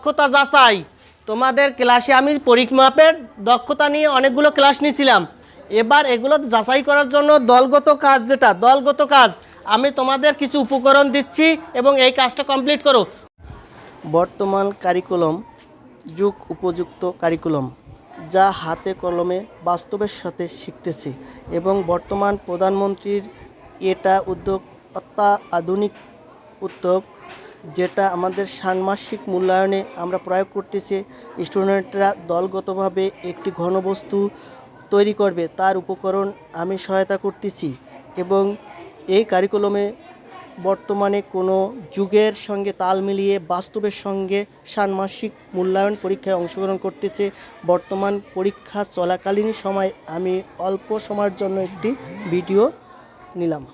দক্ষতা যাচাই। তোমাদের ক্লাসে আমি পরিমাপের দক্ষতা নিয়ে অনেকগুলো ক্লাস নিয়েছিলাম। এবার এগুলো যাচাই করার জন্য দলগত কাজ, যেটা দলগত কাজ, আমি তোমাদের কিছু উপকরণ দিচ্ছি এবং এই কাজটা কমপ্লিট করো। বর্তমান কারিকুলাম যুগ উপযুক্ত কারিকুলাম, যা হাতে কলমে বাস্তবের সাথে শিখতেছে এবং বর্তমান প্রধানমন্ত্রীর এটা উদ্যোগ অত্যাধুনিক উদ্যোগ, যেটা আমাদের ষান্মাসিক মূল্যায়নে আমরা প্রয়োগ করতেছি। স্টুডেন্টরা দলগতভাবে একটি ঘনবস্তু তৈরি করবে, তার উপকরণ আমি সহায়তা করতেছি এবং এই কারিকুলামে বর্তমানে কোনো যুগের সঙ্গে তাল মিলিয়ে বাস্তবের সঙ্গে ষান্মাসিক মূল্যায়ন পরীক্ষায় অংশগ্রহণ করতেছে। বর্তমান পরীক্ষা চলাকালীন সময় আমি অল্প সময়ের জন্য একটি ভিডিও নিলাম।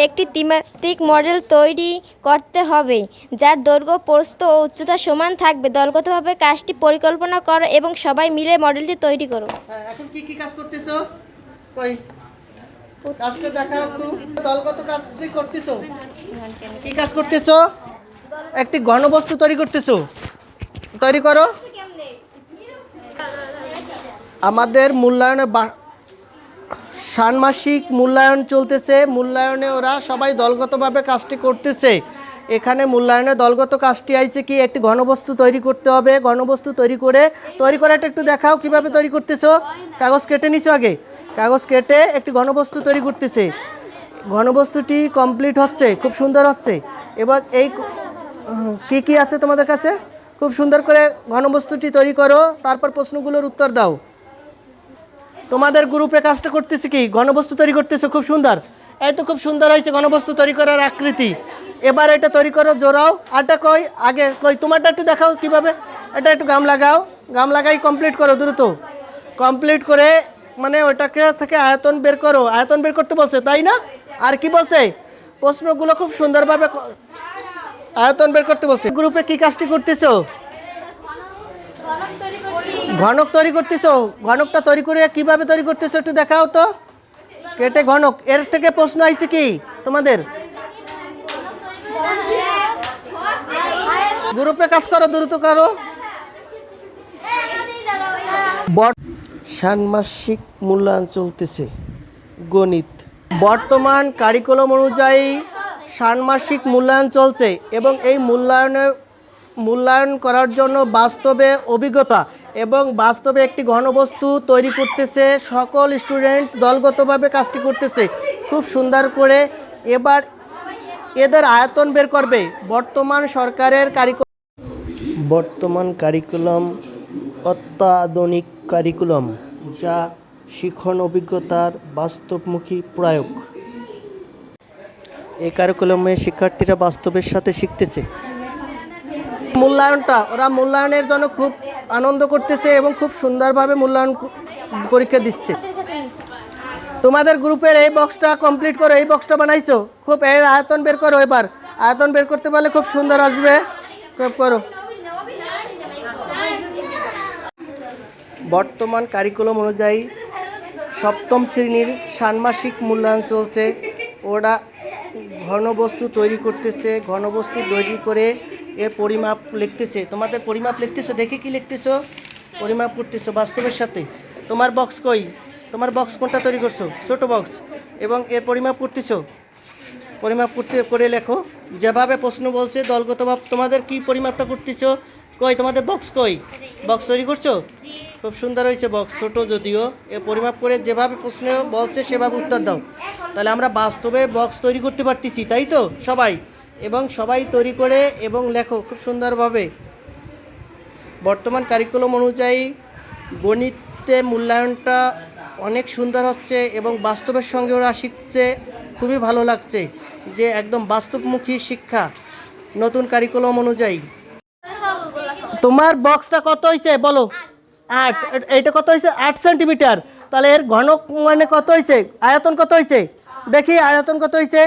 একটি ত্রিমাত্রিক মডেল তৈরি করতে হবে, যার দৈর্ঘ্য, প্রস্থ ও উচ্চতা সমান থাকবে। দলগতভাবে কাজটি পরিকল্পনা করো এবং সবাই মিলে মডেলটি তৈরি করো। এখন কি কি কাজ করতেছো? কই কাজটা দেখাও একটু। দলগত কাজ কি করতেছো? কি কাজ করতেছো? একটি ঘনবস্তু তৈরি করতেছো, তৈরি করো। আমাদের মূল্যায়নে ষান্মাসিক মূল্যায়ন চলতেছে। মূল্যায়নে ওরা সবাই দলগতভাবে কাজটি করতেছে। এখানে মূল্যায়নে দলগত কাজটি আইছে কি, একটি ঘনবস্তু তৈরি করতে হবে। ঘনবস্তু তৈরি করাটা একটু দেখাও কিভাবে তৈরি করতেছো। কাগজ কেটে নিছো, আগে কাগজ কেটে একটি ঘনবস্তু তৈরি করতেছে। ঘনবস্তুটি কমপ্লিট হচ্ছে, খুব সুন্দর হচ্ছে। এবার এই কি কি আছে তোমাদের কাছে, খুব সুন্দর করে ঘনবস্তুটি তৈরি করো, তারপর প্রশ্নগুলোর উত্তর দাও। তোমাদের গ্রুপে কাজটা করতেছে কি, ঘনবস্তু তৈরি করতেছে, খুব সুন্দর। এই তো খুব সুন্দর হয়েছে ঘনবস্তু তৈরি করার আকৃতি। এবার এটা তৈরি করো, জোড়াও। আরটা কই, আগে কই তোমারটা একটু দেখাও কিভাবে। এটা একটু গাম লাগাও, গাম লাগাই কমপ্লিট করো দ্রুত। কমপ্লিট করে মানে ওটাকে থেকে আয়তন বের করো। আয়তন বের করতে বলছে, তাই না? আর কি বলছে, প্রশ্নগুলো খুব সুন্দরভাবে আয়তন বের করতে বলছে। গ্রুপে কি কাজটি করতেছো? ঘনক তৈরি করতেছো। ঘনকটা তৈরি করে কিভাবে তৈরি করতেছো একটু দেখাও তো। কেটে ঘনক, এর থেকে প্রশ্ন আইছে কি তোমাদের? গ্রুপে কাজ করো, দ্রুত করো। ষান্মাসিক মূল্যায়ন চলতেছে গণিত। বর্তমান কারিকুলাম অনুযায়ী ষান্মাসিক মূল্যায়ন চলছে এবং এই মূল্যায়ন করার জন্য বাস্তবে অভিজ্ঞতা এবং বাস্তবে একটি ঘনবস্তু তৈরি করতেছে। সকল স্টুডেন্ট দলগতভাবে কাজটি করতেছে খুব সুন্দর করে। এবার এদের আয়তন বের করবে। বর্তমান কারিকুলাম অত্যাধুনিক কারিকুলাম, যা শিক্ষণ অভিজ্ঞতার বাস্তবমুখী প্রয়োগ। এই কারিকুলামে শিক্ষার্থীরা বাস্তবের সাথে শিখতেছে। মূল্যায়নটা ওরা মূল্যায়নের জন্য খুব আনন্দ করতেছে এবং খুব সুন্দরভাবে মূল্যায়ন পরীক্ষা দিচ্ছে। তোমাদের গ্রুপের এই বক্সটা কমপ্লিট করো। এই বক্সটা বানাইছো, খুব এর আয়তন বের করো। এবার আয়তন বের করতে পারলে খুব সুন্দর আসবে, খুব করো। বর্তমান কারিকুলাম অনুযায়ী সপ্তম শ্রেণীর ষান্মাসিক মূল্যায়ন চলছে। ওরা ঘনবস্তু তৈরি করতেছে। ঘনবস্তু তৈরি করে এর পরিমাপ লিখতেছে। তোমাদের পরিমাপ লিখতেছো, দেখে কি লিখতেছো? পরিমাপ করতেছো বাস্তবের সাথে। তোমার বক্স কই, তোমার বক্স কোনটা তৈরি করছো? ছোট বক্স। এবং এর পরিমাপ করতেছো। পরিমাপ করে লেখো যেভাবে প্রশ্ন বলছে দলগতভাবে। তোমাদের কি পরিমাপটা করতেছো? কই তোমাদের বক্স কই? বক্স তৈরি করছো, খুব সুন্দর হয়েছে বক্স, ছোট যদিও। এ পরিমাপ করে যেভাবে প্রশ্ন বলছে সেভাবে উত্তর দাও। তাহলে আমরা বাস্তবে বক্স তৈরি করতে পারতেছি, তাই তো সবাই? এবং সবাই তৈরি করে এবং লেখো খুব সুন্দরভাবে। বর্তমান কারিকুলাম অনুযায়ী গণিতে মূল্যায়নটা অনেক সুন্দর হচ্ছে এবং বাস্তবের সঙ্গে ওরা শিখছে। খুবই ভালো লাগছে যে একদম বাস্তবমুখী শিক্ষা নতুন কারিকুলাম অনুযায়ী। তোমার বক্সটা কত হয়েছে বলো? 8। এইটা কত হয়েছে? 8 সেন্টিমিটার। তাহলে এর ঘনক মানে কত হয়েছে? আয়তন কত হয়েছে দেখি? আয়তন কত হয়েছে?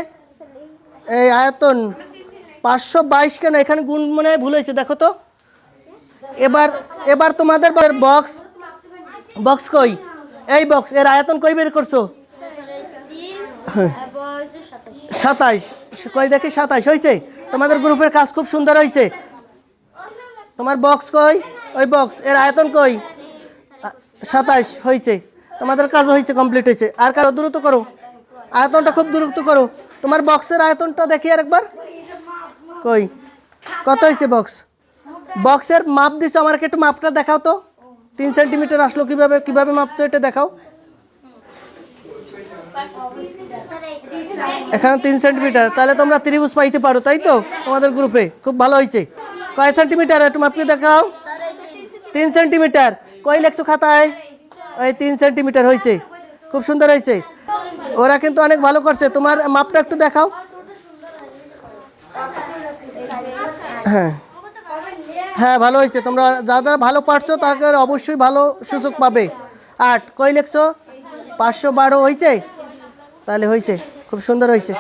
এই আয়তন 522। কেন এখানে গুণ মনে ভুল হয়েছে, দেখো তো। এবার তোমাদের বক্স কই? এই বক্স, এর আয়তন কই বের করছো? 27 কই দেখি 27 হয়েছে। তোমাদের গ্রুপের কাজ খুব সুন্দর হয়েছে। তোমার বক্স কই? ওই বক্স এর আয়তন কই? 27 হয়েছে। তোমাদের কাজ হয়েছে, কমপ্লিট হয়েছে। আর কারো দ্রুত করো, আয়তনটা খুব দ্রুত করো। তোমার বক্সের আয়তনটা দেখি আরেকবার, কই কত হয়েছে বক্স? বক্সের মাপ দিছো, আমাকে একটু মাপটা দেখাও তো। 3 সেন্টিমিটার আসলো কিভাবে, কিভাবে মাপছো এটা দেখাও। এখানে 3 সেন্টিমিটার, তাহলে তোমরা ত্রিভুজ পাইতে পারো, তাই তো? তোমাদের গ্রুপে খুব ভালো হয়েছে। কয় সেন্টিমিটার একটু মাপকে দেখাও। 3 সেন্টিমিটার। কই লেখছো খাতায়? ওই 3 সেন্টিমিটার হয়েছে, খুব সুন্দর হয়েছে। ওরা কিন্তু অনেক ভালো করছে। তোমার মাপটা একটু দেখাও। হ্যাঁ হ্যাঁ, ভালো হয়েছে। তোমরা যারা ভালো পারছো তাদের অবশ্যই ভালো সুযোগ পাবে। 8 কই লেখছো? 512 হয়েছে, তাহলে হয়েছে, খুব সুন্দর হয়েছে।